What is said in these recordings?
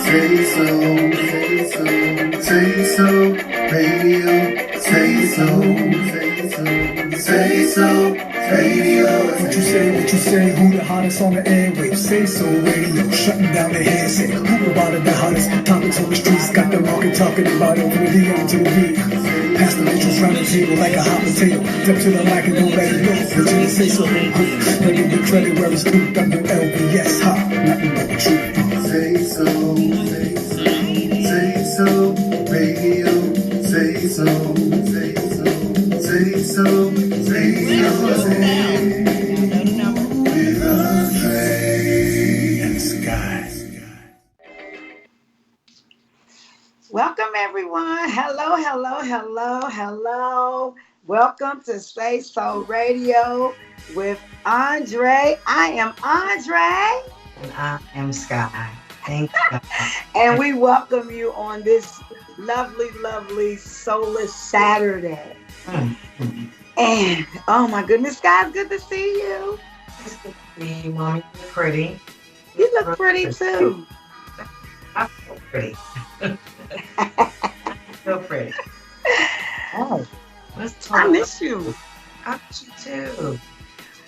SaySo Radio, SaySo Radio. What you say, who the hottest on the airwaves? SaySo Radio, shutting down the headset. Who about it, the hottest topics on the streets? Got the market talking about it from the DM to the beat. Pass the intros round the table like a hot potato. Step to the mic and don't let it go. But you SaySo Radio, now give the credit where it's due. WLBS, hot, nothing but the truth. SaySo Radio, SaySo Radio. With Andrée and Sky. Welcome, everyone. Hello. Welcome to SaySo Radio with Andrée. I am Andrée. And I am Sky. Thank you. And we welcome you on this lovely, soulless Saturday. And, oh my goodness, Sky, good to see you. It's good to see you, Mommy. You're pretty. You look pretty, too. I feel pretty. So pretty. Oh, let's talk. I miss you. I miss you, too.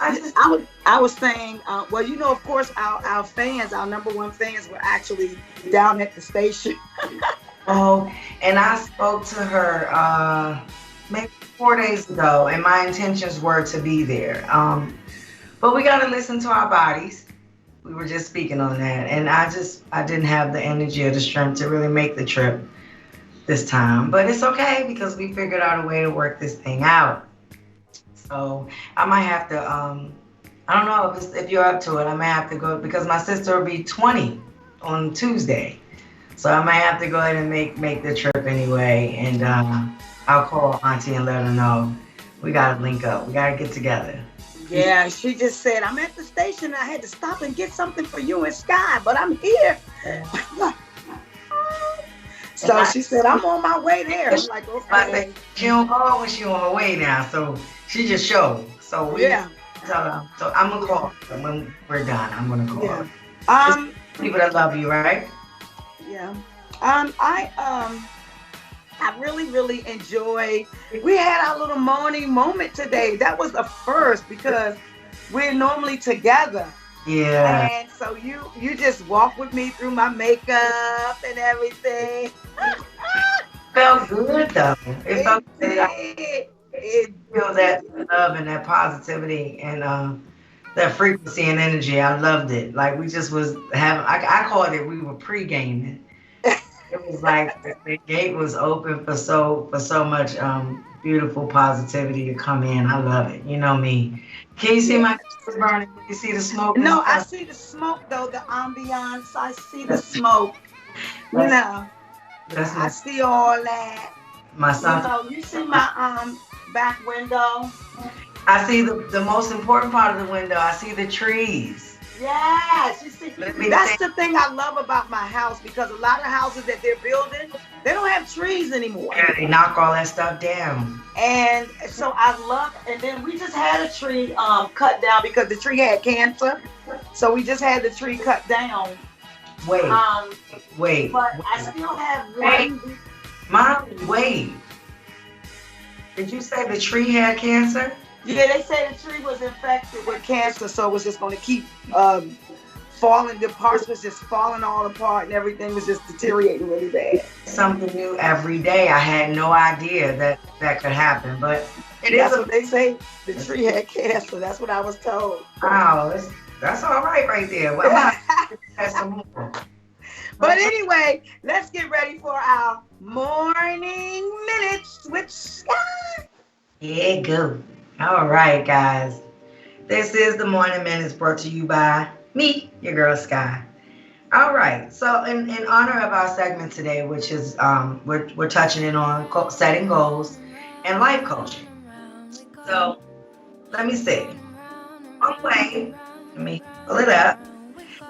I was saying, well, you know, of course, our fans, our number one fans were actually down at the station. Oh, and I spoke to her maybe 4 days ago, and my intentions were to be there. But we got to listen to our bodies. We were just speaking on that, and I didn't have the energy or the strength to really make the trip this time. But it's okay because we figured out a way to work this thing out. So I might have to, I don't know if you're up to it, I might have to go because my sister will be 20 on Tuesday. So I might have to go ahead and make the trip anyway. And I'll call Auntie and let her know. We got to link up. We got to get together. Yeah, she just said, I'm at the station. I had to stop and get something for you and Sky, but I'm here. So she said, I'm on my way there. I'm like, okay. She don't call when she on her way now, so she just showed. So we tell her. So I'm gonna call her when we're done. I'm gonna call her. People that love you, right? Yeah. I really enjoyed. We had our little morning moment today. That was the first because we're normally together. Yeah. And so you just walk with me through my makeup and everything. Felt good though. It felt good. It feel that love and that positivity and that frequency and energy. I loved it. Like we just was having. I called it. We were pre-gaming. It was like the gate was open for so much beautiful positivity to come in. I love it. You know me. Can you see my burning? Can you see the smoke? No, I see the smoke though. The ambiance. I see the smoke. You know. I see all that. My son. You know, you see my back window. I see the most important part of the window. I see the trees. Yes, you see, that's the thing I love about my house because a lot of houses that they're building, they don't have trees anymore. Yeah, they knock all that stuff down. And so I love, and then we just had a tree cut down because the tree had cancer. So we just had the tree cut down. Wait. But I still have one. Mom, wait. Did you say the tree had cancer? Yeah, they said the tree was infected with cancer, so it was just going to keep falling. The parts was just falling all apart, and everything was just deteriorating really bad. Something new every day. I had no idea that could happen, but that's what they say. The tree had cancer. That's what I was told. Wow, that's all right there. Well, I'm have some more. But anyway, let's get ready for our morning minutes with Sky. Yeah, go. All right, guys. This is the Morning Minutes brought to you by me, your girl, Sky. All right. So in honor of our segment today, which is we're touching in on setting goals and life coaching. So let me see. One way, let me pull it up.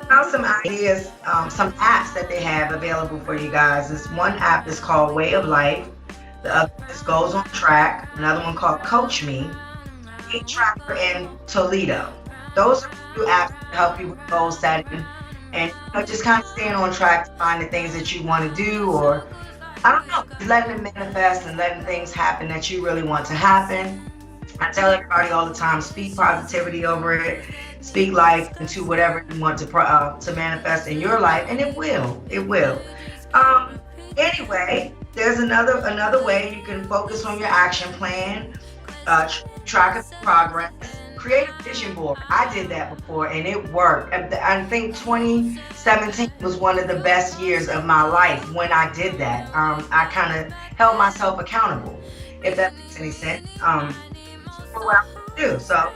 Now some ideas, some apps that they have available for you guys. This one app is called Way of Life. The other is Goals on Track. Another one called Coach Me. Tracker in Toledo. Those are two apps that help you with goal setting and just kind of staying on track to find the things that you want to do, or I don't know, just letting it manifest and letting things happen that you really want to happen. I tell everybody all the time, speak positivity over it, speak life into whatever you want to manifest in your life, and it will. It will. Anyway, there's another way you can focus on your action plan, track of progress, create a vision board. I did that before, and it worked. I think 2017 was one of the best years of my life when I did that. I kind of held myself accountable, if that makes any sense. For what I do. So,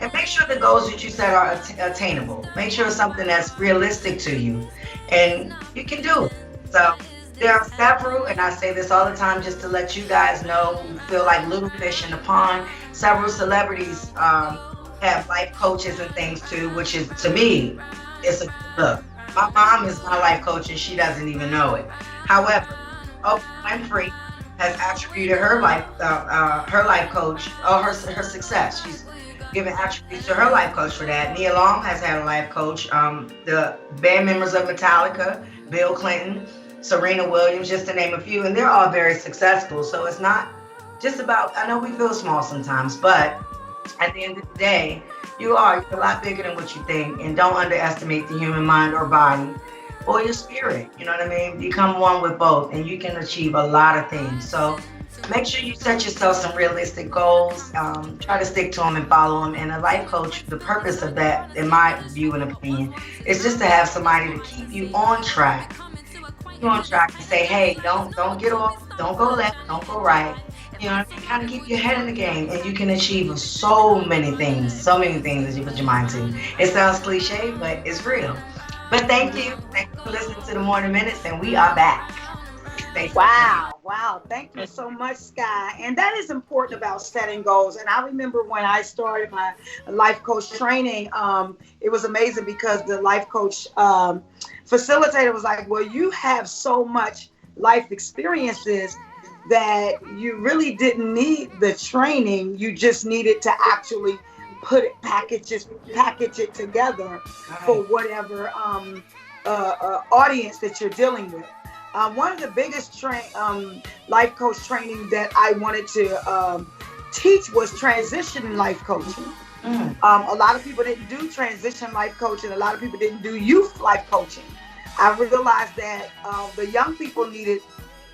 and make sure the goals that you set are attainable. Make sure it's something that's realistic to you, and you can do it. So, there are several, and I say this all the time just to let you guys know who feel like little fish in the pond. Several celebrities have life coaches and things too, which is, to me, it's a look. My mom is my life coach, and she doesn't even know it. However, Oprah Winfrey has attributed her life coach, or her success. She's given attributes to her life coach for that. Nia Long has had a life coach. The band members of Metallica, Bill Clinton, Serena Williams, just to name a few, and they're all very successful. So it's not just about, I know we feel small sometimes, but at the end of the day, you're a lot bigger than what you think, and don't underestimate the human mind or body or your spirit. You know what I mean? Become one with both, and you can achieve a lot of things. So make sure you set yourself some realistic goals. Try to stick to them and follow them. And a life coach, the purpose of that, in my view and opinion, is just to have somebody to keep you on track. Keep you on track and say, hey, don't get off, don't go left, don't go right. You know, kind of keep your head in the game, and you can achieve so many things as you put your mind to. It sounds cliche, but it's real. But thank you for listening to the Morning Minutes, and we are back. Wow. Thank you so much, Sky. And that is important about setting goals. And I remember when I started my life coach training, it was amazing because the life coach facilitator was like, well, you have so much life experiences that you really didn't need the training. You just needed to actually package it together for whatever audience that you're dealing with. One of the biggest life coach training that I wanted to teach was transition life coaching. A lot of people didn't do transition life coaching. A lot of people didn't do youth life coaching. I realized that the young people needed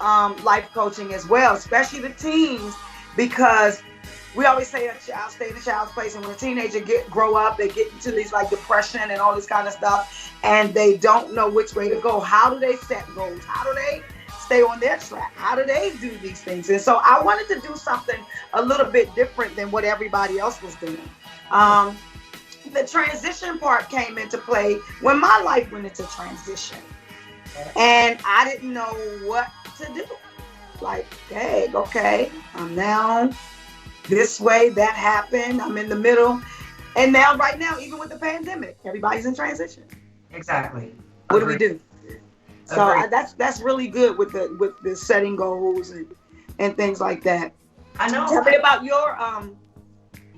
life coaching as well, especially the teens, because we always say a child stay in a child's place, and when a teenager grow up, they get into these like depression and all this kind of stuff, and they don't know which way to go. How do they set goals? How do they stay on their track? How do they do these things? And so I wanted to do something a little bit different than what everybody else was doing. The transition part came into play when my life went into transition, and I didn't know what to do. Like, hey, okay, I'm now this way, that happened, I'm in the middle. And now, right now, even with the pandemic, everybody's in transition. Exactly. What do we do? So that's really good with the setting goals and things like that. I know. Tell me about your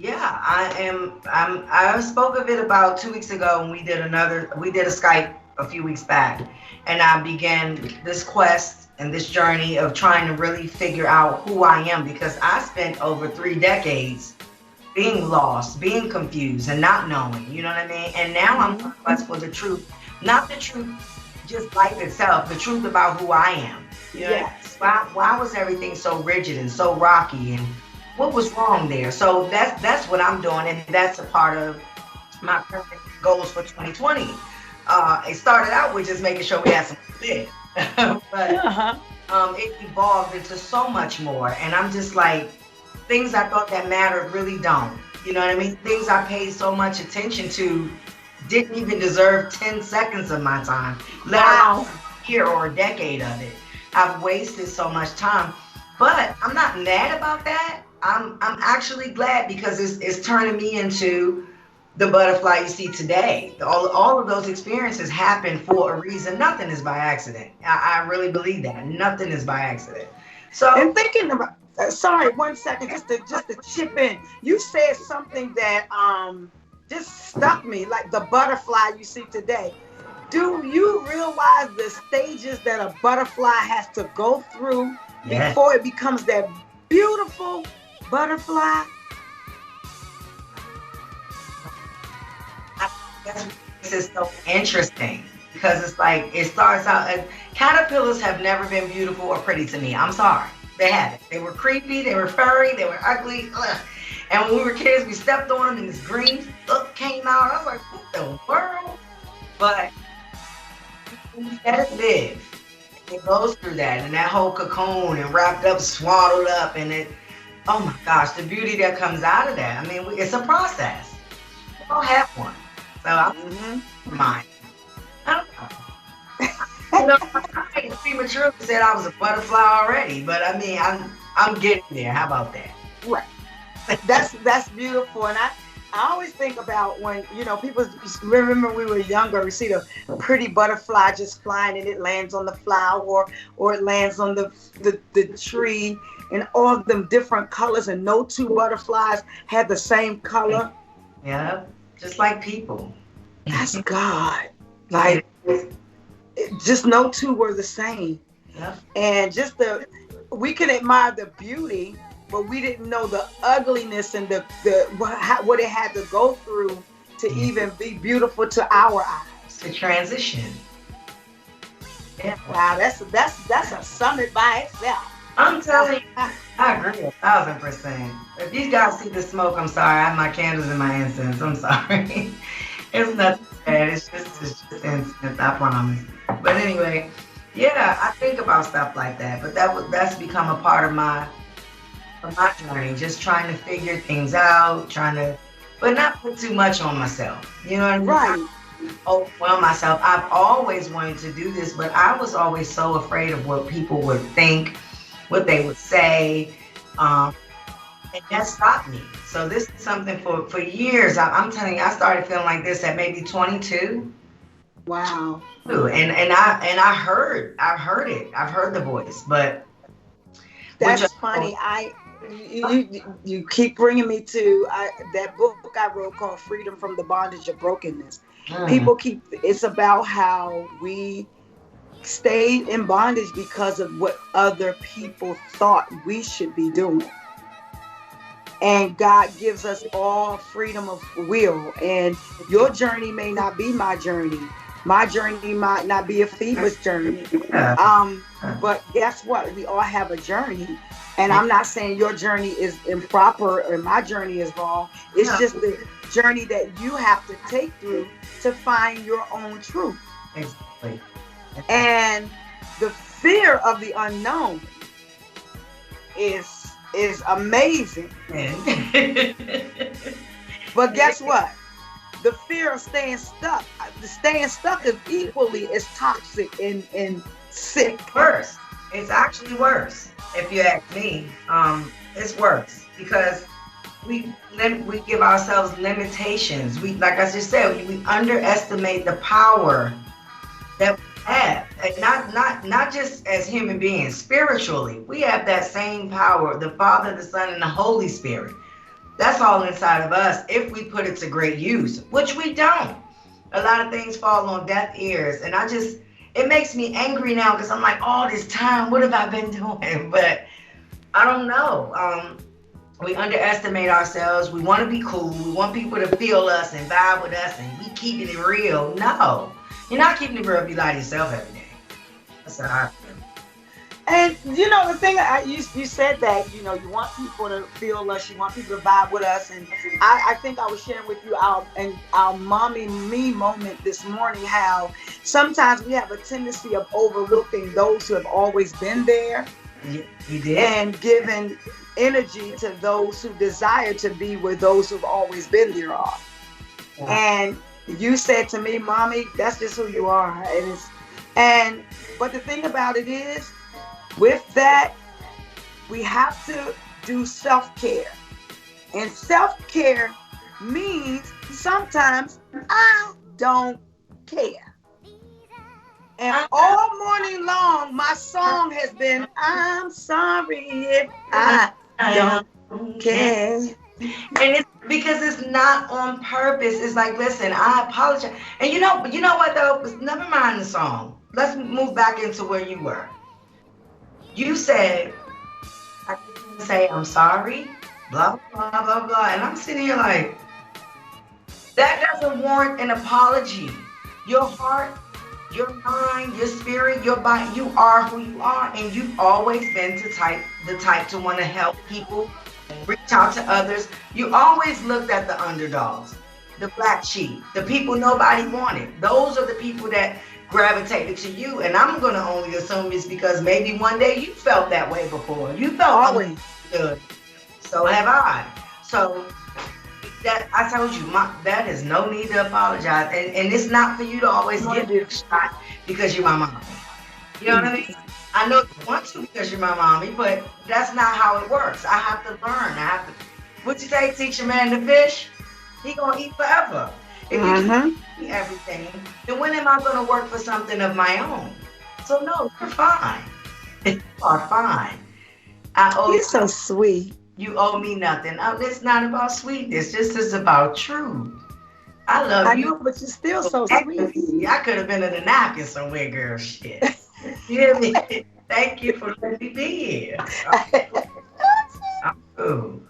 Yeah, I spoke of it about 2 weeks ago, and we did a Skype a few weeks back, and I began this quest and this journey of trying to really figure out who I am, because I spent over 3 decades being lost, being confused, and not knowing, you know what I mean? And now I'm on the quest for the truth, not the truth, just life itself, the truth about who I am. You know, yes. Why was everything so rigid and so rocky, and what was wrong there? So that's what I'm doing, and that's a part of my current goals for 2020. It started out with just making sure we had some fit. But it evolved into so much more, and I'm just like, things I thought that mattered really don't. You know what I mean? Things I paid so much attention to didn't even deserve 10 seconds of my time, let alone a year or a decade of it. I've wasted so much time, but I'm not mad about that. I'm actually glad, because it's turning me into the butterfly you see today. All of those experiences happen for a reason. Nothing is by accident. I really believe that. Nothing is by accident. So, and thinking about, sorry, 1 second, just to chip in. You said something that just stuck me, like the butterfly you see today. Do you realize the stages that a butterfly has to go through before it becomes that beautiful butterfly? This is so interesting because it's like it starts out. Caterpillars have never been beautiful or pretty to me. I'm sorry, they haven't. They were creepy, they were furry, they were ugly. Ugh. And when we were kids, we stepped on them and this green look came out. I was like, what the world? But when you let it live, it goes through that and that whole cocoon and wrapped up, swaddled up, and it. Oh my gosh, the beauty that comes out of that. I mean, it's a process. We all have one. So I'm mine. I don't know. You know, I prematurely said I was a butterfly already, but I mean, I'm getting there. How about that? Right. That's beautiful, and I always think about when people remember when we were younger. We see the pretty butterfly just flying, and it lands on the flower or it lands on the tree, and all of them different colors, and no two butterflies had the same color. Yeah. Just like people. That's God. Like, just no two were the same. Yep. And we can admire the beauty, but we didn't know the ugliness and what it had to go through to even be beautiful to our eyes. The transition. Yeah. Wow, that's a summit by itself. I'm telling you, I agree 1,000%. If you guys see the smoke, I'm sorry. I have my candles and my incense. I'm sorry. It's nothing bad. It's just incense, I promise. But anyway, yeah, I think about stuff like that. But that's become a part of my journey. Just trying to figure things out, but not put too much on myself. You know what I mean? Right. Overwhelm myself. I've always wanted to do this, but I was always so afraid of what people would think, what they would say, and that stopped me. So this is something for years. I'm telling you, I started feeling like this at maybe 22. Wow. And I heard it. I've heard the voice, but that's funny. You keep bringing me to that book I wrote called Freedom from the Bondage of Brokenness. It's about how we stayed in bondage because of what other people thought we should be doing. And God gives us all freedom of will. And your journey may not be my journey. My journey might not be a Phoebe's journey. But guess what? We all have a journey. And I'm not saying your journey is improper or my journey is wrong. It's just the journey that you have to take through to find your own truth. Exactly. And the fear of the unknown is amazing. But guess what? The fear of staying stuck is equally as toxic and sick. Worse. It's actually worse. If you ask me, it's worse because we give ourselves limitations. Like I just said, we underestimate the power that we have, and not just as human beings. Spiritually, we have that same power. The Father, the Son, and the Holy Spirit. That's all inside of us if we put it to great use, which we don't. A lot of things fall on deaf ears, and it makes me angry now because I'm like, all this time, what have I been doing? But I don't know. We underestimate ourselves. We want to be cool. We want people to feel us and vibe with us, and we keeping it real. No, you're not keeping it real if you lie to yourself every day. That's how I feel. And the thing you said that you want people to feel us, you want people to vibe with us, and I think I was sharing with you our mommy me moment this morning, how sometimes we have a tendency of overlooking those who have always been there. You did. And giving energy to those who desire to be where those who've always been there are. Yeah. And you said to me, Mommy, that's just who you are. But the thing about it is, with that, we have to do self-care. And self-care means sometimes I don't care. And all morning long, my song has been, I'm sorry if I don't care. And it's Because it's not on purpose. It's like, listen, I apologize. And you know what though? Never mind the song. Let's move back into where you were. You said, I can say I'm sorry, blah, blah, blah, blah, blah. And I'm sitting here like, that doesn't warrant an apology. Your heart, your mind, your spirit, your body, you are who you are. And you've always been the type to want to help people, reach out to others. You always looked at the underdogs, the black sheep, the people nobody wanted. Those are the people that gravitated to you. And I'm going to only assume it's because maybe one day you felt that way before. You felt always good. So have I. So that I told you, that is no need to apologize. And it's not for you to always give it a shot because you're my mommy. You know what I mean? I know you want to because you're my mommy, but that's not how it works. I have to learn. What you say, teach a man to fish? He gonna eat forever. If you eat everything, then when am I gonna work for something of my own? So no, you're fine. You are fine. You're so sweet. You owe me nothing. It's not about sweetness. This is about truth. I love you. I know, but you're still so sweet. I could have been in a napkin somewhere, girl. Shit. You hear me? Thank you for letting me be here. I'm cool.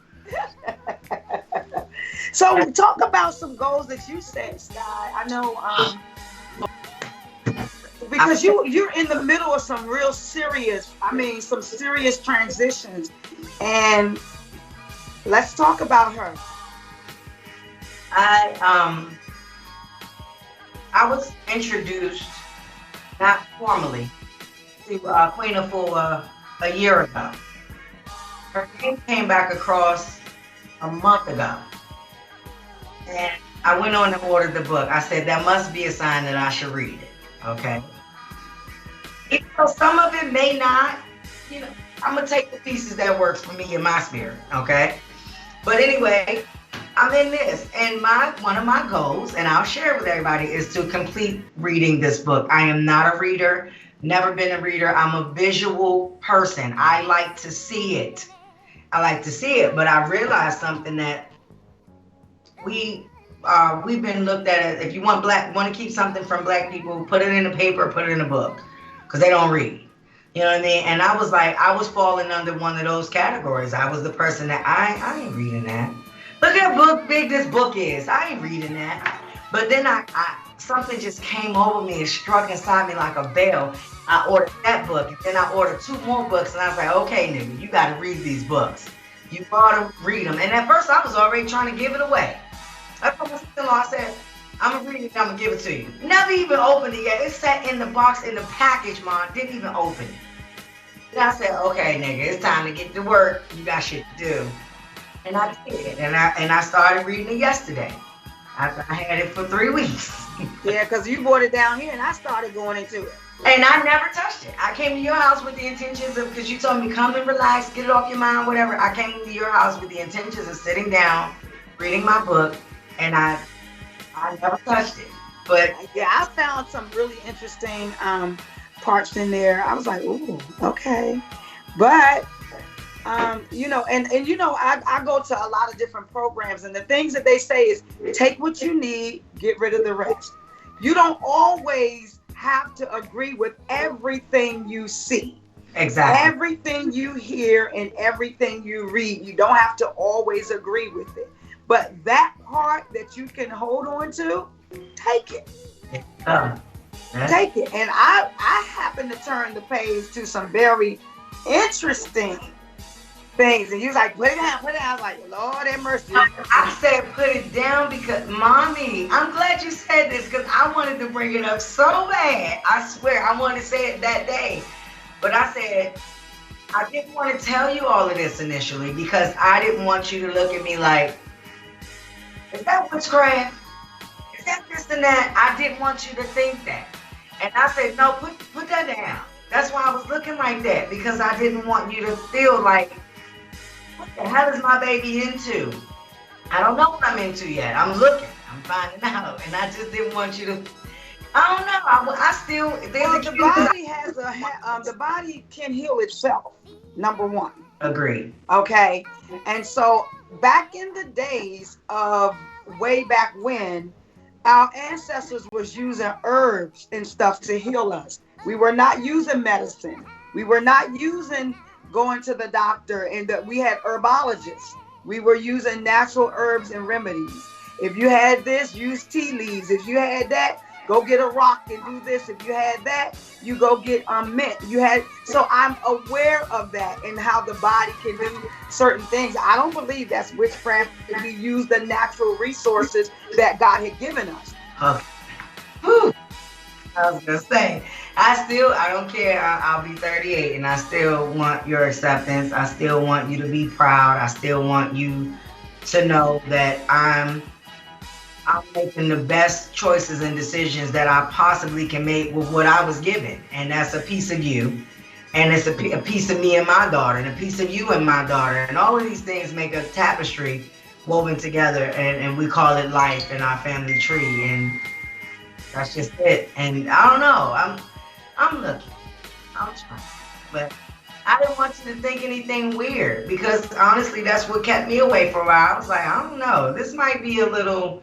So talk about some goals that you set, Sky. I know because you're in the middle of some real serious, some serious transitions. And let's talk about her. I was introduced, not formally, to Queen Afua a year ago. Her name came back across a month ago. And I went on and ordered the book. I said, that must be a sign that I should read it. Okay. Even though some of it may not, I'm going to take the pieces that works for me in my spirit. Okay. But anyway, I'm in this. And one of my goals, and I'll share it with everybody, is to complete reading this book. I am not a reader, never been a reader. I'm a visual person. I like to see it. But I realized something that we've been looked at as, if you want to keep something from black people, put it in a paper, put it in a book, because they don't read. You know what I mean? And I was like, I was falling under one of those categories. I was the person that I ain't reading that. Look at how big this book is. I ain't reading that. But then I something just came over me and struck inside me like a bell. I ordered that book, and then I ordered 2 more books, and I was like, okay, nigga, you got to read these books. You bought them, read them. And at first, I was already trying to give it away. I told my sister-in-law, I said, I'm going to read it, I'm going to give it to you. Never even opened it yet. It sat in the box, in the package, Mom. Didn't even open it. And I said, okay, nigga, it's time to get to work. You got shit to do. And I did. And I started reading it yesterday. I had it for 3 weeks. Yeah, because you brought it down here, and I started going into it. And I never touched it. I came to your house with the intentions of, because you told me come and relax, get it off your mind, whatever. I came to your house with the intentions of sitting down, reading my book, and I never touched it. But yeah, I found some really interesting parts in there. I was like, ooh, okay. But I go to a lot of different programs, and the things that they say is take what you need, get rid of the rest. You don't always have to agree with everything you see. Exactly. Everything you hear and everything you read, you don't have to always agree with it. But that part that you can hold on to, take it. Take it. And I happen to turn the page to some very interesting things. And you was like, put it down. I was like, Lord have mercy. I said put it down because, Mommy, I'm glad you said this because I wanted to bring it up so bad. I swear, I wanted to say it that day. But I said, I didn't want to tell you all of this initially because I didn't want you to look at me like, is that witchcraft? Is that this and that? I didn't want you to think that. And I said, no, put that down. That's why I was looking like that, because I didn't want you to feel like, what the hell is my baby into? I don't know what I'm into yet. I'm looking. I'm finding out. And I just didn't want you to, I don't know. I still, the body can heal itself, number one. Agreed. Okay. And so back in the days of way back when, our ancestors was using herbs and stuff to heal us. We were not using medicine. We were not using going to the doctor, and that we had herbologists. We were using natural herbs and remedies. If you had this, use tea leaves. If you had that, go get a rock and do this. If you had that, you go get mint. So I'm aware of that and how the body can do certain things. I don't believe that's witchcraft. We use the natural resources that God had given us. Okay. Whew. I was gonna say, I don't care. I'll be 38 and I still want your acceptance. I still want you to be proud. I still want you to know that I'm making the best choices and decisions that I possibly can make with what I was given. And that's a piece of you. And it's a piece of me and my daughter, and a piece of you and my daughter. And all of these things make a tapestry woven together. And we call it life in our family tree. And that's just it. And I don't know. I'm looking. I'm trying. But I didn't want you to think anything weird, because honestly, that's what kept me away for a while. I was like, I don't know. This might be a little,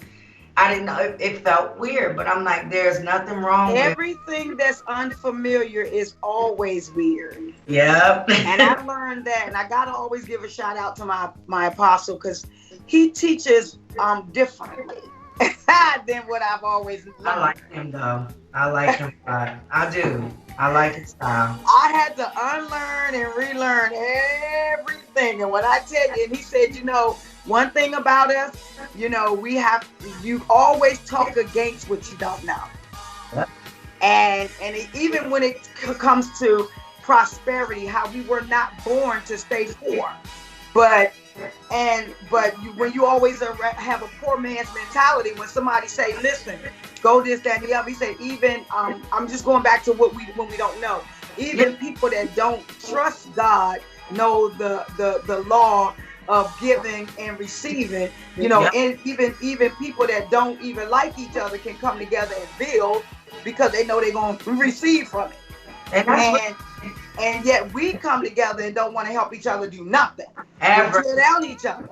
I didn't know. It felt weird, but I'm like, there's nothing wrong with everything that's unfamiliar is always weird. Yep. And I learned that, and I gotta always give a shout out to my apostle, because he teaches differently than what I've always learned. I like him though. I like him. I do. I like his style. I had to unlearn and relearn everything. And when I tell you, and he said, one thing about us, you always talk against what you don't know. Yep. And even when it comes to prosperity, how we were not born to stay poor. But when you always have a poor man's mentality, when somebody say, listen, go this, that, and the other, he said, even, I'm just going back to when we don't know. Even people that don't trust God know the law of giving and receiving, and even people that don't even like each other can come together and build, because they know they're going to receive from it. And yet we come together and don't want to help each other do nothing. Ever. We tear down each other.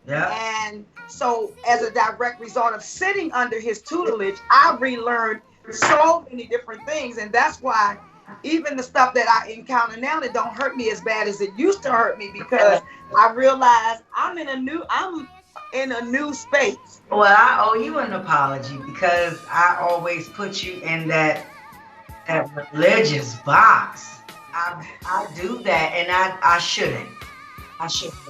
Yeah. And so as a direct result of sitting under his tutelage, I relearned so many different things. And that's why even the stuff that I encounter now, that don't hurt me as bad as it used to hurt me, because I realized I'm in a new space. Well, I owe you an apology, because I always put you in that religious box. I do that, and I shouldn't.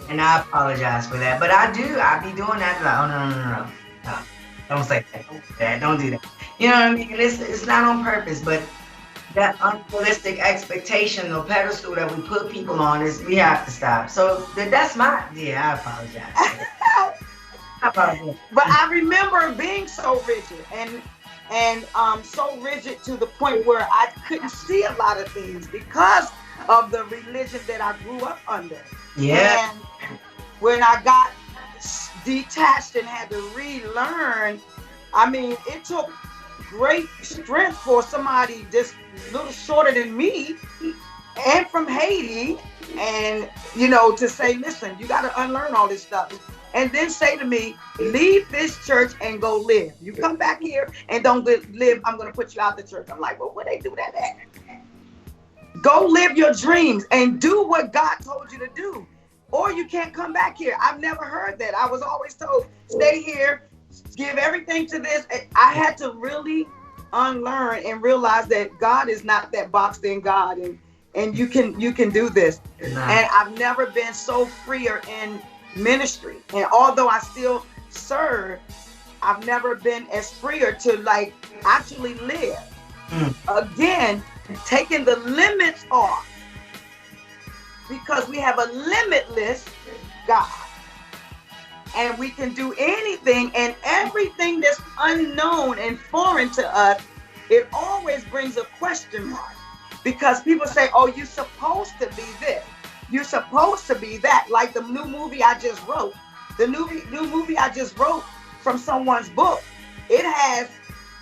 And I apologize for that. But I be doing that. Like, oh, no. Don't say that. Don't do that. You know what I mean? It's not on purpose, but that unrealistic expectation or pedestal that we put people on we have to stop. So that's I apologize. I apologize. But I remember being so rigid and so rigid to the point where I couldn't see a lot of things because of the religion that I grew up under. Yeah. And when I got detached and had to relearn, it took great strength for somebody just a little shorter than me and from Haiti, and to say, listen, you got to unlearn all this stuff. And then say to me, leave this church and go live. You come back here and don't live, I'm going to put you out the church. I'm like, well, where they do that at? Go live your dreams and do what God told you to do. Or you can't come back here. I've never heard that. I was always told, stay here, give everything to this. I had to really unlearn and realize that God is not that boxed in God, and you can do this. And I've never been so freer in ministry, and although I still serve, I've never been as freer to actually live. Again, taking the limits off, because we have a limitless God, and we can do anything, and everything that's unknown and foreign to us, it always brings a question mark, because people say, oh, you're supposed to be this. You're supposed to be that, like the new movie I just wrote. The new movie I just wrote from someone's book. It has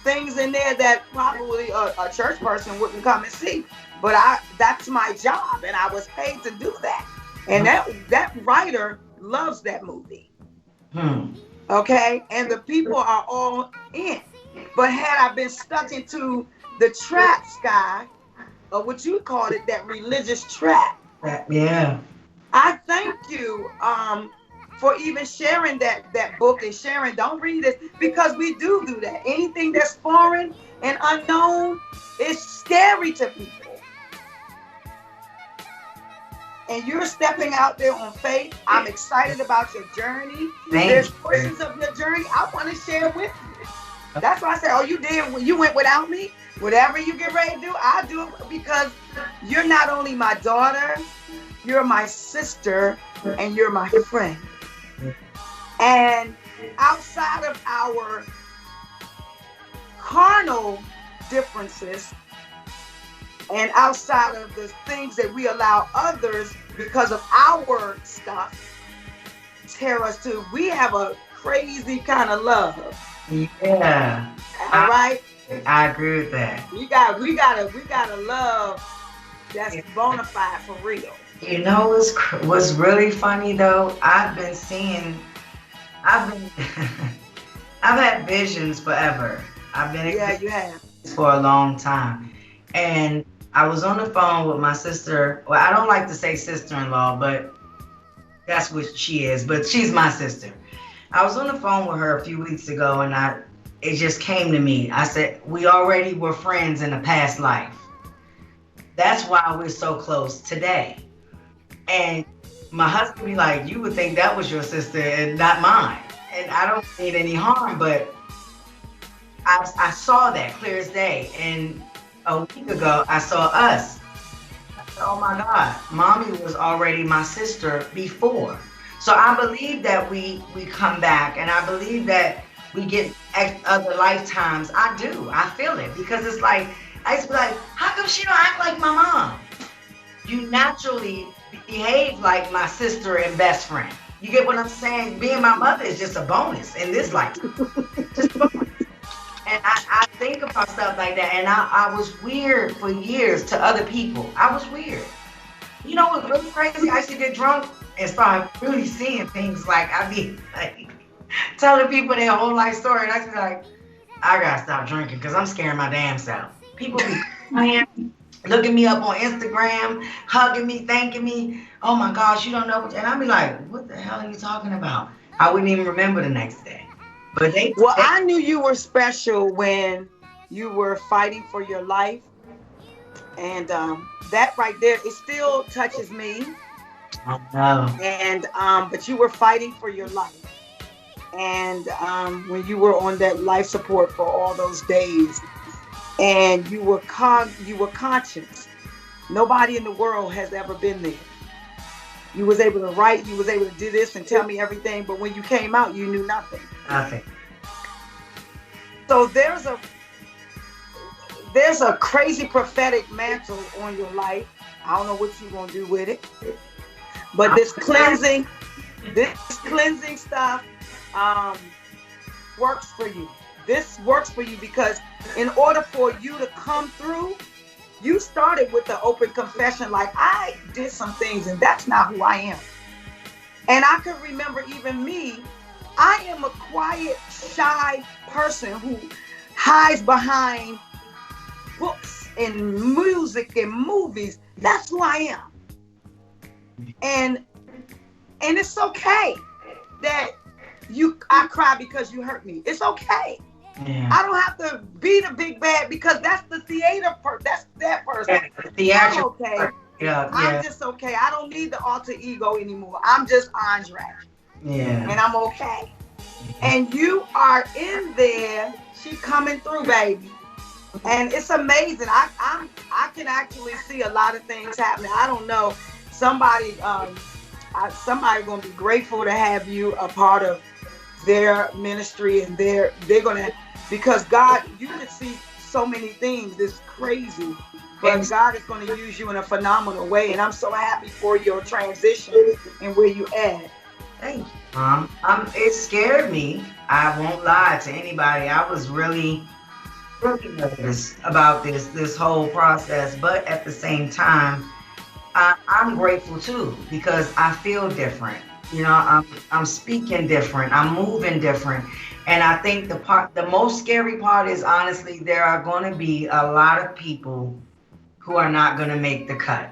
things in there that probably a church person wouldn't come and see. But that's my job, and I was paid to do that. And that writer loves that movie. Okay, and the people are all in. But had I been stuck into the trap, Sky, or what you called it, that religious trap, Yeah. I thank you for even sharing that book and sharing. Don't read it because we do that. Anything that's foreign and unknown is scary to people. And you're stepping out there on faith. I'm excited about your journey. There's portions of your journey I want to share with you. That's why I said, oh, you went without me. Whatever you get ready to do, I'll do it because you're not only my daughter, you're my sister, and you're my friend. And outside of our carnal differences, and outside of the things that we allow others because of our stuff tear us to, we have a crazy kind of love. Yeah. All right. I agree with that. We gotta love that's bona fide for real. You know what's really funny though? I've had visions forever. I've been you have for a long time, and I was on the phone with my sister. Well, I don't like to say sister-in-law, but that's what she is. But she's my sister. I was on the phone with her a few weeks ago, and it just came to me. I said, we already were friends in a past life. That's why we're so close today. And my husband be like, you would think that was your sister and not mine. And I don't mean any harm, but I saw that clear as day. And a week ago, I saw us. I said, oh my God, mommy was already my sister before. So I believe that we come back, and I believe that we get other lifetimes. I do. I feel it because it's like, I used to be like, how come she don't act like my mom? You naturally behave like my sister and best friend. You get what I'm saying? Being my mother is just a bonus in this life. Just a bonus. And I think about stuff like that, and I was weird for years to other people. I was weird. You know what's really crazy? I used to get drunk and start really seeing things like, I be like telling people their whole life story, and I be like, I gotta stop drinking because I'm scaring my damn self. People be crying, looking me up on Instagram, hugging me, thanking me. Oh my gosh, you don't know what, and I be like, what the hell are you talking about? I wouldn't even remember the next day. But I knew you were special when you were fighting for your life, and that right there, it still touches me. Oh no. And but you were fighting for your life, and when you were on that life support for all those days, and you were conscious. Nobody in the world has ever been there. You was able to write, you was able to do this and tell me everything, but when you came out, you knew nothing. Nothing. So there's a crazy prophetic mantle on your life. I don't know what you're gonna do with it, but this cleansing stuff works for you. This works for you because in order for you to come through, you started with the open confession, like, I did some things and that's not who I am. And I could remember even me, I am a quiet, shy person who hides behind books and music and movies. That's who I am. And it's okay that I cry because you hurt me. It's okay. Yeah. I don't have to be the big bad because that's the theater that's that person. Yeah, I'm okay. Yeah. I'm just okay. I don't need the alter ego anymore. I'm just Andrée. Yeah. And I'm okay. And you are in there. She coming through, baby. And it's amazing. I can actually see a lot of things happening. I don't know. Somebody gonna be grateful to have you a part of their ministry, and they're gonna, because God, you can see so many things. It's crazy, but God is going to use you in a phenomenal way, and I'm so happy for your transition and where you at. Thank you, Mom. It scared me. I won't lie to anybody. I was really nervous about this whole process, but at the same time, I'm grateful too because I feel different. You know, I'm speaking different. I'm moving different. And I think the most scary part is honestly, there are going to be a lot of people who are not going to make the cut.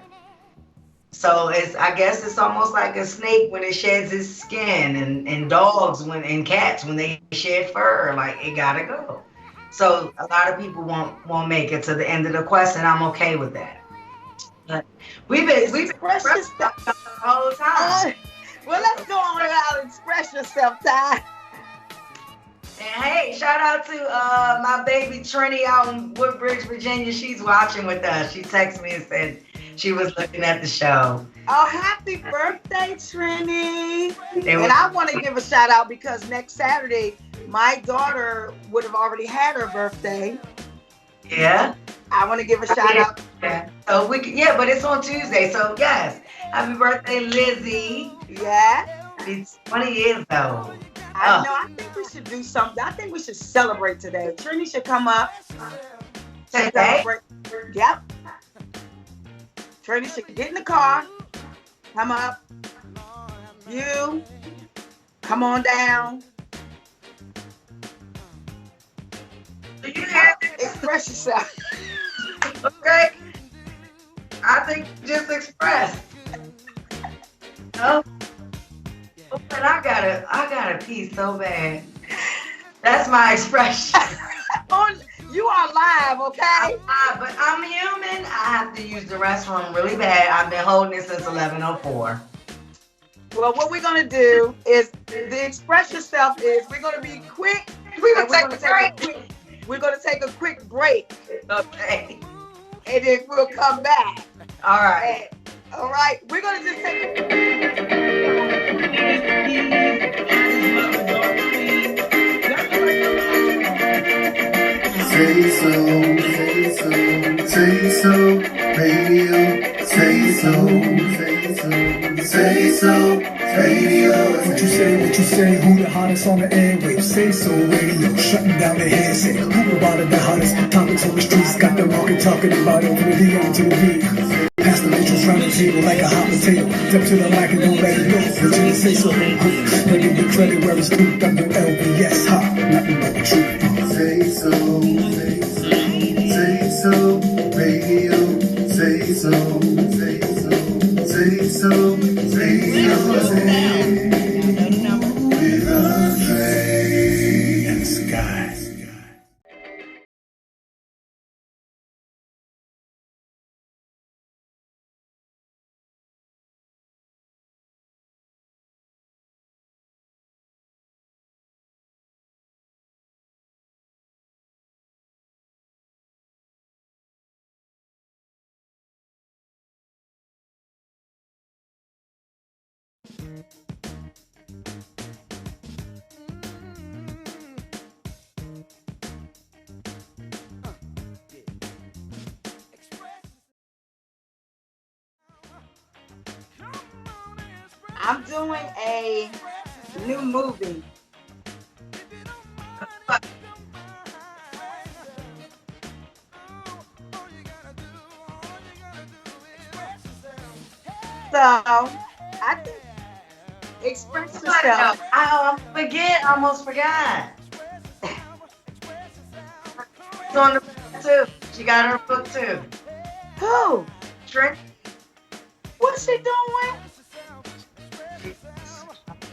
So I guess it's almost like a snake when it sheds its skin, and dogs and cats when they shed fur, like it gotta go. So a lot of people won't make it to the end of the quest, and I'm okay with that. But we've been Precious. the whole time. Well, let's go on out and express yourself, Ty. And hey, shout out to my baby Trini out in Woodbridge, Virginia. She's watching with us. She texted me and said she was looking at the show. Oh, happy birthday, Trini. And I want to give a shout out because next Saturday, my daughter would have already had her birthday. Yeah. I want to give a shout out. Yeah. So but it's on Tuesday. So yes, happy birthday, Lizzie. Yeah. It's 20 years old. I know. I think we should do something. I think we should celebrate today. Trini should come up. Today? Yep. Trini should get in the car. Come up. You. Come on down. Do you have to express yourself? Okay. I think just express. Oh. But I gotta pee so bad. That's my expression. You are live, okay? But I'm human. I have to use the restroom really bad. I've been holding it since 11:04. Well, what we're gonna do is the express yourself is we're gonna be quick. We're gonna take a quick break. Okay. And then we'll come back. All right. All right. We're gonna just take a SaySo Radio, SaySo Radio. What you say, who the hottest on the airwaves? SaySo Radio, shutting down the headset. Who provided the hottest topics on the streets? Got the market talking about it from the DM to the beat. Pass the matrix round the table like a hot potato. Step to the mic and don't let it go. Virginia SaySo Radio, they give the credit where it's due. WLBS, ha, nothing but the truth. SaySo Radio, SaySo Radio. With Andrée and Sky. I'm doing a new movie. So, I think express yourself. I almost forgot. She's on the book too. She got her book too. Who? Trick. What's she doing?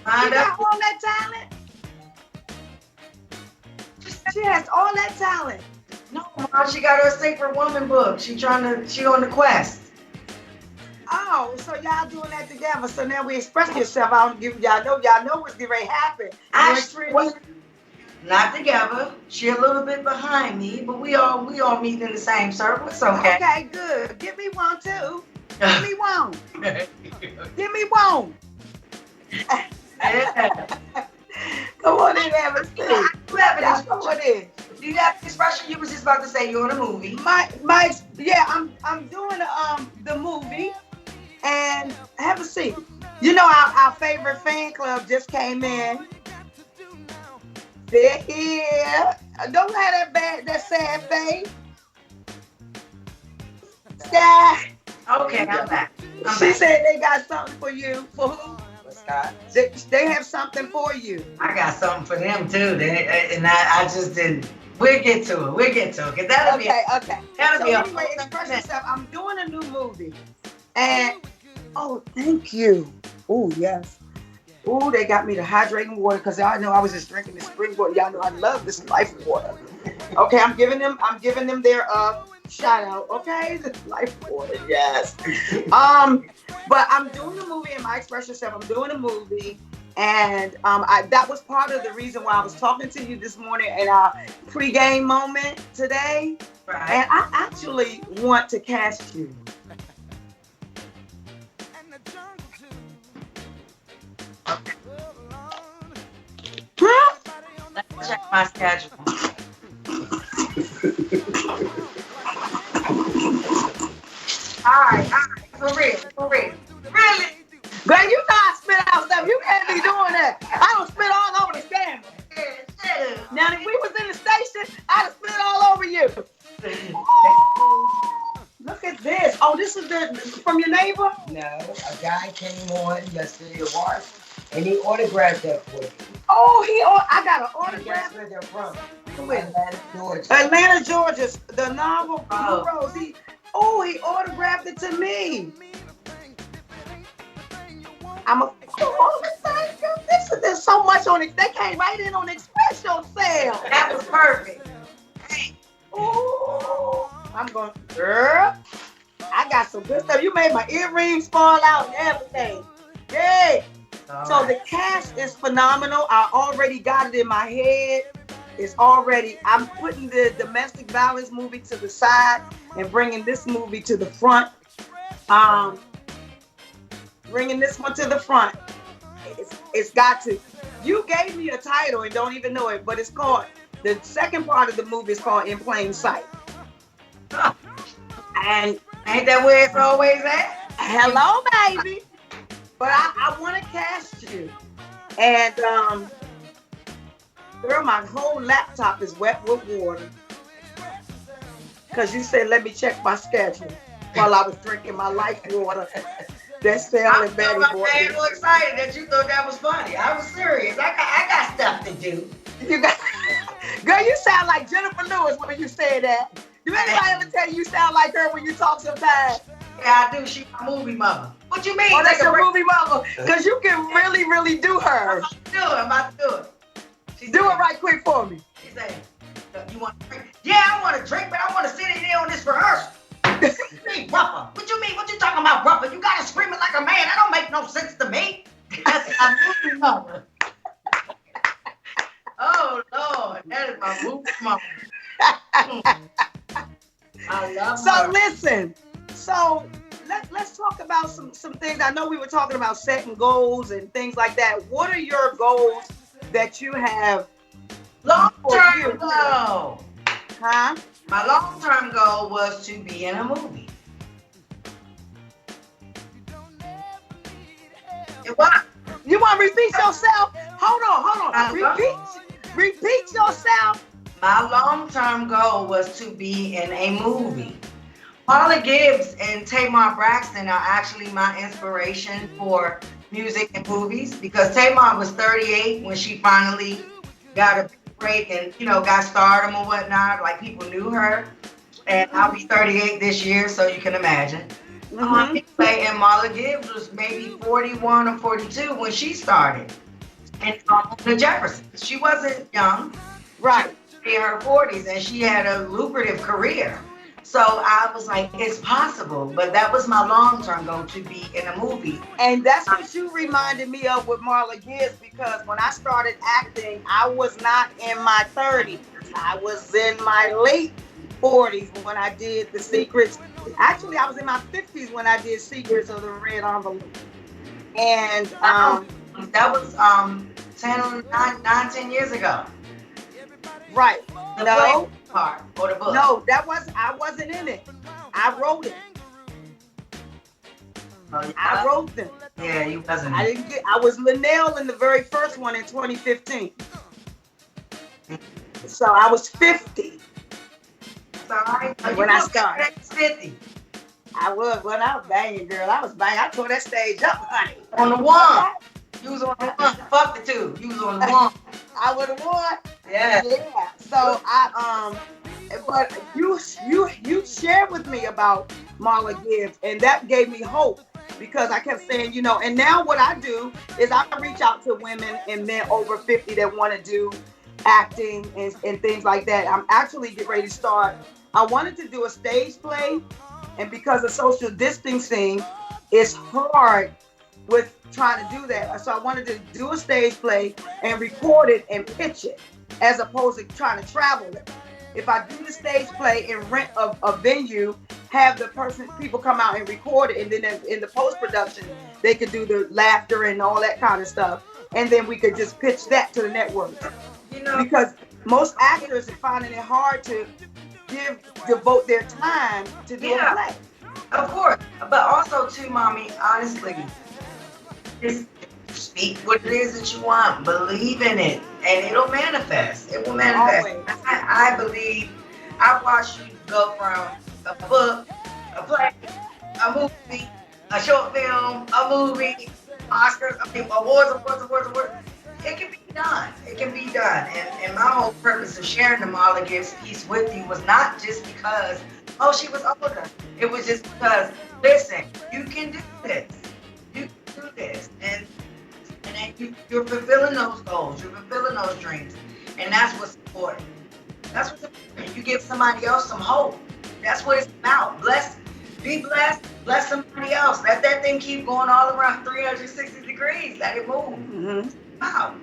She got all that talent. She has all that talent. No, Mom, she got her Sacred Woman book. She on the quest. Oh, so y'all doing that together. So now we express yourself. I don't give y'all know what's getting ready to happen. Not together. She a little bit behind me, but we all meet in the same circle. It's okay. Okay, good. Give me one too. Give me one. Give me one. Come on in, Evan. Come on in. Do you have an expression? You was just about to say you're in a movie. I'm doing the movie, and have a seat. You know our favorite fan club just came in. They're here. Don't have that sad face. Sky. Okay, I'm back. She said they got something for you. For who? Scott. They have something for you. I got something for them too. And I just didn't. We'll get to it. Cause that'll be Okay. That'll So be anyway, express yourself. I'm doing a new movie, and thank you. Oh yes. Oh, they got me the hydrating water because y'all know I was just drinking the spring water. Y'all know I love this life water. Okay, I'm giving them their shout out. Okay, the life water. Yes. But I'm doing a movie in my express yourself. I'm doing a movie. And that was part of the reason why I was talking to you this morning in our pregame moment today. Right. And I actually want to cast you. Okay. Let me check my schedule. All right. For real. Really? Girl, you know I spit out stuff. You can't be doing that. I don't spit all over the camera. Yeah. Now, if we was in the station, I'd have spit all over you. Look at this. Oh, this is from your neighbor? No, a guy came on yesterday to watch, and he autographed that for me. Oh, I got an And guess autograph. where they're from? Where? Atlanta, Georgia. Atlanta, Georgia. The novel Blue Rose. He autographed it to me. There's so much on it. They came right in on Express Yourself. That was perfect. Ooh, I'm going, girl. I got some good stuff. You made my earrings fall out and everything. Yay. So the cast is phenomenal. I already got it in my head. I'm putting the domestic violence movie to the side and bringing this movie to the front. Bringing this one to the front. It's got to. You gave me a title and don't even know it, but it's called, the second part of the movie is called In Plain Sight. And ain't that where it's always at? Hello, baby. But I want to cast you. And girl, my whole laptop is wet with water. Because you said, let me check my schedule while I was drinking my life water. That's Sal and Betty boy. I'm so excited that you thought that was funny. I was serious. I got stuff to do. Girl, you sound like Jennifer Lewis when you say that. Do anybody ever tell you sound like her when you talk sometimes? Yeah, I do. She's my movie mama. What you mean? Oh, that's your movie mama. Because you can really, really do her. I'm about to do it. Do it right quick for me. She said, you want to drink? Yeah, I want to drink, but I want to sit in there on this rehearsal. What you mean, rougher? What you mean? What you talking about, rougher? You gotta scream it like a man. That don't make no sense to me. That's my movie mama. Oh Lord, that is my movie mama. I love her. So listen. So let's talk about some things. I know we were talking about setting goals and things like that. What are your goals that you have? Long-term goal. Huh? My long-term goal was to be in a movie. It was. You want to repeat yourself? Hold on. Repeat yourself. My long-term goal was to be in a movie. Paula Gibbs and Tamar Braxton are actually my inspiration for music and movies because Tamar was 38 when she finally got a break and, got stardom or whatnot. Like, people knew her. And I'll be 38 this year, so you can imagine. Mm-hmm. And Marla Gibbs was maybe 41 or 42 when she started. And the Jeffersons. She wasn't young. Right. She was in her 40s, and she had a lucrative career. So I was like, it's possible. But that was my long-term goal, to be in a movie. And that's what you reminded me of with Marla Gibbs, because when I started acting, I was not in my 30s. I was in my late 40s when I did The Secrets. Actually, I was in my 50s when I did Secrets of the Red Envelope. And that was 10 years ago. Right. The No. play part or the book. No, I wasn't in it. I wrote it. I wrote them. Yeah, you wasn't. I was Linnell in the very first one in 2015. So I was 50. Sorry. When I started. 50. I was banging, girl. I was banging. I tore that stage up, honey. On the one. You was on the one. Fuck the two. You was on the one. I would have won. Yeah. Yeah. So but you shared with me about Marla Gibbs, and that gave me hope because I kept saying, and now what I do is I reach out to women and men over 50 that want to do acting and things like that. I'm actually getting ready to start. I wanted to do a stage play, and because of social distancing, it's hard with trying to do that. So I wanted to do a stage play and record it and pitch it, as opposed to trying to travel it. If I do the stage play and rent a venue, have people come out and record it, and then in the post-production, they could do the laughter and all that kind of stuff. And then we could just pitch that to the network. Because most actors are finding it hard to devote their time to do a play. Of course. But also too, Mommy, honestly, just speak what it is that you want. Believe in it, and it'll manifest. It will manifest. I believe. I watched you go from a book, a play, a movie, a short film, a movie, Oscars, awards. It can be done. It can be done. And my whole purpose of sharing the Marla Gibbs piece with you was not just because, she was older. It was just because, listen, you can do this. You can do this. And you're fulfilling those goals. You're fulfilling those dreams. And that's what's important. That's what's important. You give somebody else some hope. That's what it's about. Be blessed. Bless somebody else. Let that thing keep going all around 360 degrees. Let it move. Mm-hmm. Wow.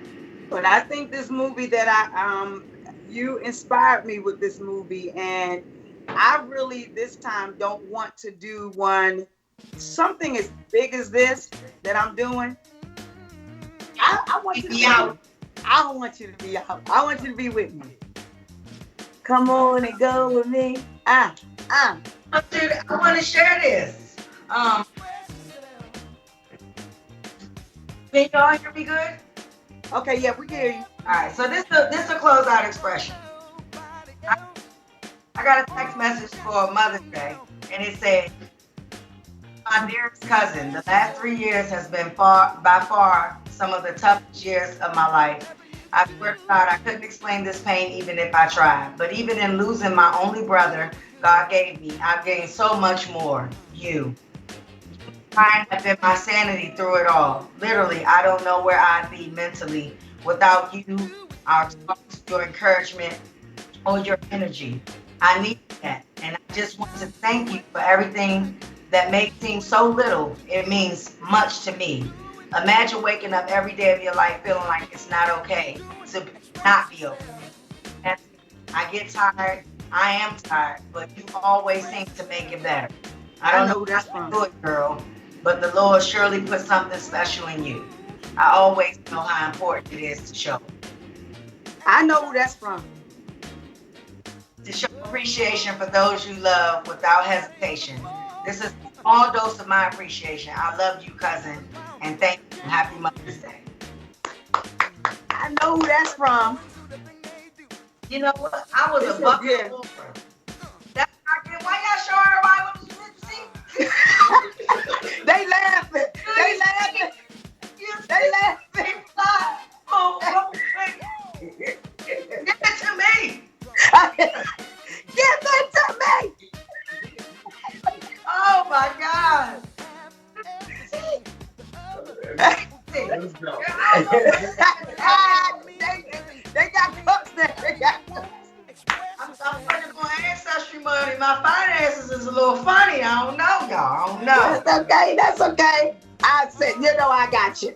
But I think this movie that you inspired me with this movie, and I really this time don't want to do something as big as this that I'm doing. I want you to be out. I don't want you to be out. I want you to be with me. Come on and go with me. I want to share this. Can y'all hear me good? Okay, yeah, we can hear you. All right, so this a closeout expression. I got a text message for Mother's Day, and it said, "My dearest cousin, the last 3 years has been by far some of the toughest years of my life. I swear to God, I couldn't explain this pain even if I tried. But even in losing my only brother God gave me, I've gained so much more. You. Mine have been my sanity through it all. Literally, I don't know where I'd be mentally without you, our talks, your encouragement, or your energy. I need that. And I just want to thank you for everything that may seem so little. It means much to me. Imagine waking up every day of your life feeling like it's not okay to not be okay. And I get tired. I am tired, but you always seem to make it better. I don't know who that's from, girl, but the Lord surely put something special in you. I always know how important it is to show. I know who that's from. To show appreciation for those you love without hesitation. This is a small dose of my appreciation. I love you, cousin, and thank you. Happy Mother's Day. I know who that's from. You know what? I was a bucket over. That's not good. Why y'all show everybody what you see? They laughing. They laughing. They laughing. Oh, give it to me. Give it to me. Oh my God. Let's go. They got cooks there. I'm putting more ancestry money. My finances is a little funny. I don't know, y'all. I don't know. That's okay. That's okay. I said, I got you.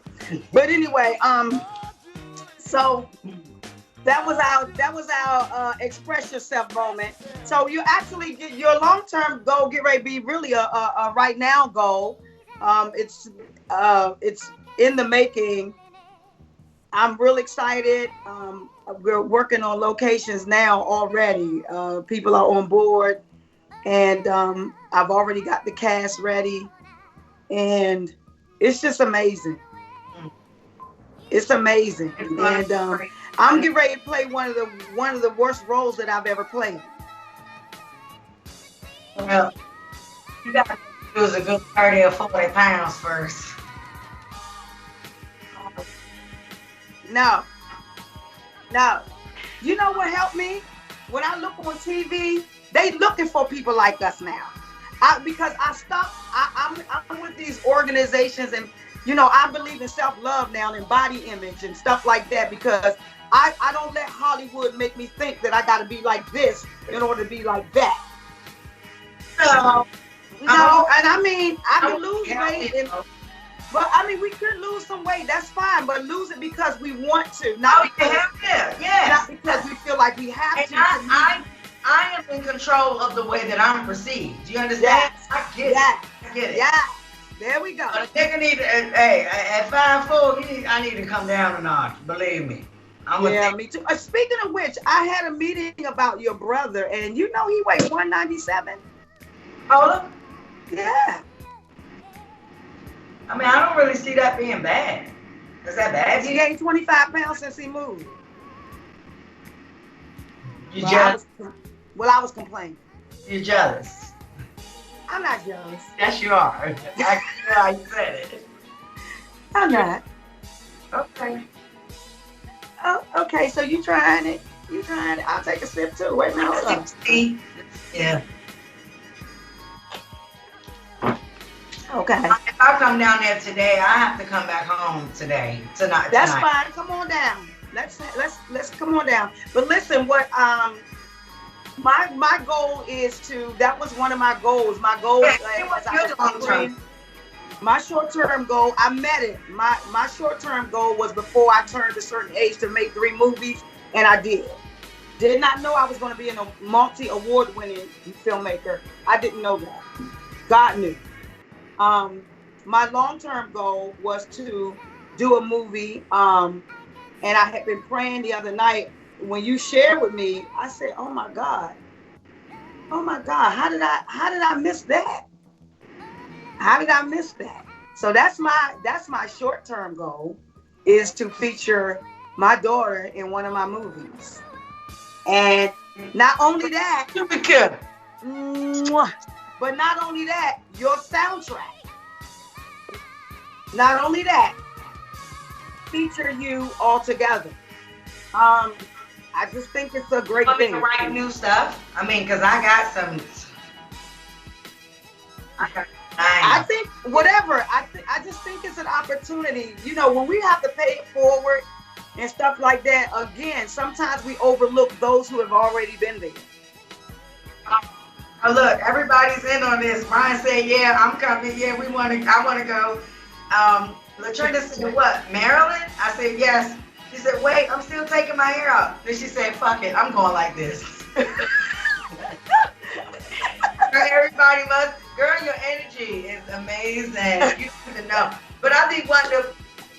But anyway, so that was our express yourself moment. So you actually get your long-term goal, get ready to be really a right now goal. It's in the making. I'm real excited. We're working on locations now already. People are on board, and I've already got the cast ready, and it's just amazing. It's amazing, and I'm getting ready to play one of the worst roles that I've ever played. Well, you got to lose a good 30 or 40 pounds first. No. No. You know what helped me? When I look on TV, they looking for people like us now. Because I stopped, I'm with these organizations, and I believe in self-love now and body image and stuff like that, because I don't let Hollywood make me think that I got to be like this in order to be like that. No, and I mean, I can lose weight, but I mean, we could lose some weight. That's fine, but lose it because we want to, not because we feel like we have and to. I am in control of the way that I'm perceived. Do you understand? Yes. I get it. I get it. Yeah. There we go. But a nigga need to, hey, at 5'4", I need to come down a notch. Believe me. Me too. Speaking of which, I had a meeting about your brother, and he weighed 197. Hold Yeah. I mean, I don't really see that being bad. Is that bad? He gained 25 pounds since he moved. You jealous? I was complaining. You're jealous. I'm not jealous. Yes, you are. I can tell how you said it. I'm not. Okay. Oh, okay. So you trying it? I'll take a sip too. Wait a minute. Yeah. Okay. If I come down there today, I have to come back home tonight. That's fine. Come on down. Let's come on down. But listen, what my goal is that was one of my goals. My goal my short-term goal, I met it. My short-term goal was before I turned a certain age to make 3 movies, and I did. Did not know I was going to be a multi-award winning filmmaker. I didn't know that. God knew. My long-term goal was to do a movie, and I had been praying the other night when you shared with me. I said, "Oh my God, how did I miss that? How did I miss that?" So that's my short-term goal, is to feature my daughter in one of my movies, and not only that, but not only that, your soundtrack. Not only that, feature you all together. I just think it's a great thing. To write new stuff. I mean, because I got some. I think whatever. I just think it's an opportunity. When we have to pay it forward and stuff like that. Again, sometimes we overlook those who have already been there. Look, everybody's in on this. Brian said, "Yeah, I'm coming. Yeah, I want to go." Latrina said, "What, Maryland?" I said, "Yes." She said, "Wait, I'm still taking my hair out." Then she said, "Fuck it, I'm going like this." Everybody must. Girl, your energy is amazing. You need to know. But I think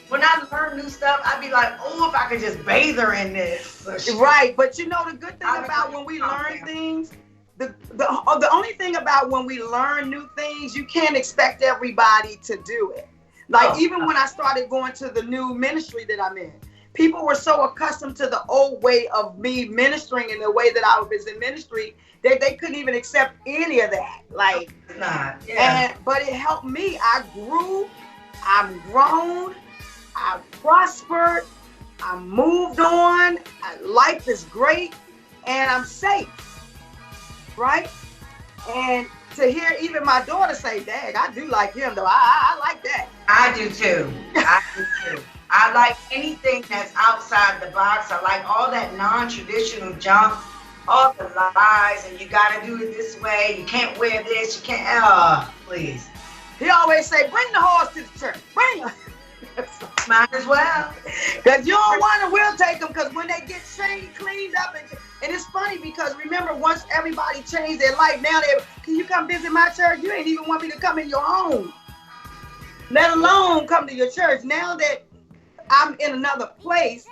when I learn new stuff, I'd be like, "Oh, if I could just bathe her in this." Right, but the good thing about when we learn things. The only thing about when we learn new things, you can't expect everybody to do it. Even when I started going to the new ministry that I'm in, people were so accustomed to the old way of me ministering and the way that I was in ministry that they couldn't even accept any of that. But it helped me. I grew, I've grown, I've prospered, I moved on. Life is great, and I'm safe. Right? And to hear even my daughter say, "Dad, I do like him though. I like that." I do too. I like anything that's outside the box. I like all that non-traditional junk, all the lies, and you gotta do it this way. You can't wear this. You can't. Please. He always say, "Bring the horse to the church. Bring her." Might as well. Because you don't want to, we'll take them, because when they get cleaned up, and it's funny because remember, once everybody changed their life, now can you come visit my church? You ain't even want me to come in your home, let alone come to your church. Now that I'm in another place,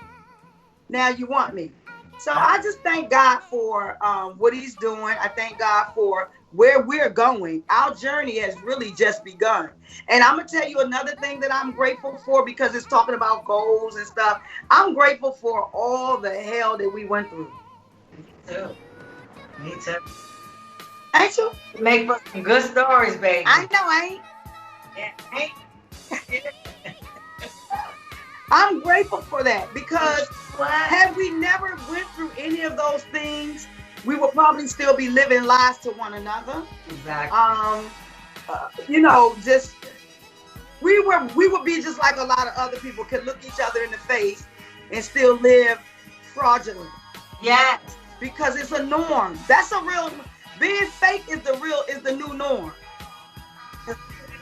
now you want me. So I just thank God for what he's doing. I thank God for where we're going. Our journey has really just begun. And I'm going to tell you another thing that I'm grateful for, because it's talking about goals and stuff. I'm grateful for all the hell that we went through. Me too. Ain't you? Make for some good stories, baby. I know, ain't. Yeah, ain't. I'm grateful for that because What? had we never went through any of those things, we would probably still be living lies to one another. Exactly. You know, just we would be just like a lot of other people could look each other in the face and still live fraudulent. Yes. Because it's a norm. That's a real being fake is the new norm.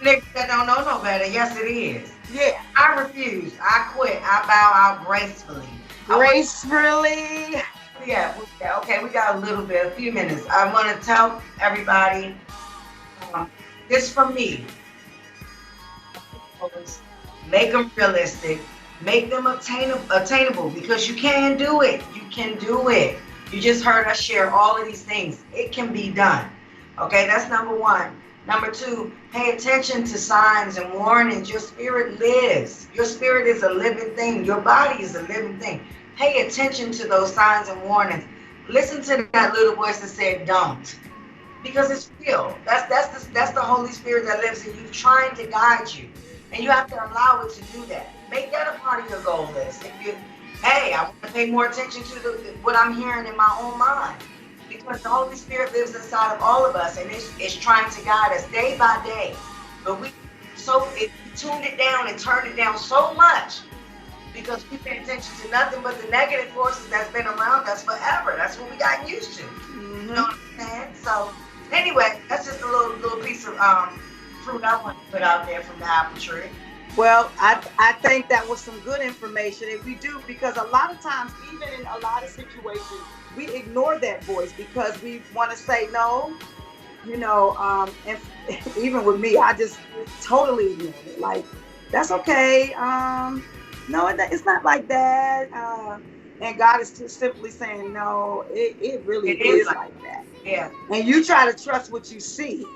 Niggas that don't know no better, yes it is. Yeah. I refuse. I quit. I bow out gracefully. Gracefully. Yeah, okay, we got a few minutes. I want to tell everybody, this from me. Make them realistic. Make them attainable because you can do it. You can do it. You just heard us share all of these things. It can be done. Okay, that's number one. Number two, pay attention to signs and warnings. Your spirit lives. Your spirit is a living thing. Your body is a living thing. Pay attention to those signs and warnings. Listen to that little voice that said don't. Because it's real. That's the Holy Spirit that lives in you trying to guide you. And you have to allow it to do that. Make that a part of your goal list. I want to pay more attention to what I'm hearing in my own mind. Because the Holy Spirit lives inside of all of us and it's trying to guide us day by day. But we tuned it down and turned it down so much because we pay attention to nothing but the negative forces that's been around us forever. That's what we got used to. Mm-hmm. You know what I'm saying? So anyway, that's just a little piece of fruit I want to put out there from the apple tree. Well, I think that was some good information, and we do, because a lot of times, even in a lot of situations, we ignore that voice because we want to say no, you know, and even with me, I just totally ignore it. Like, that's okay. No, it's not like that. And God is just simply saying, no, it really is like that. Yeah. And you try to trust what you see,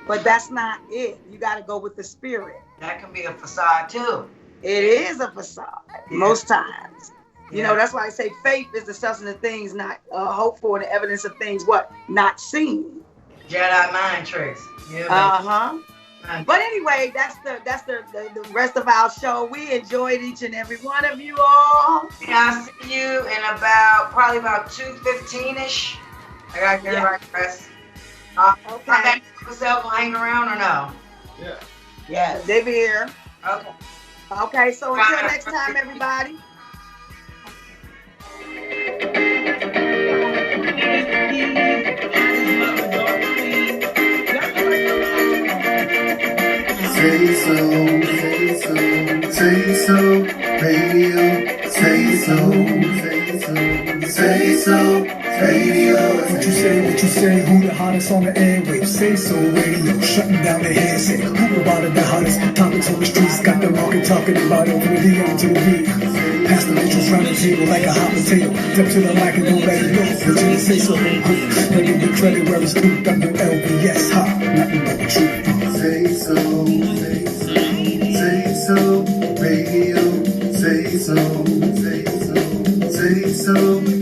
but that's not it. You got to go with the spirit. That can be a facade too. It is a facade most times. You know, that's why I say faith is the substance of things not hoped for, and the evidence of things not seen. Jedi mind tricks. Yeah, But anyway, that's the rest of our show. We enjoyed each and every one of you all. Yeah, I'll see you in probably about 2:15ish. I gotta get right rest. Okay. I'm back myself will hang around or no? Yeah. Yes, they be here. Okay. Okay, so until next time, everybody. SaySo Radio, SaySo Radio. What you say, who the hottest on the airwaves? SaySo Radio, shutting down the headset. Who about it, the hottest topics on the streets? Got the market talking about it from the DM to the V. Pass the intros round the table like a hot potato. Step to the mic and don't let it go. What you say so? They give the credit where it's due. WLBS, hot, nothing but the truth. SaySo Radio, SaySo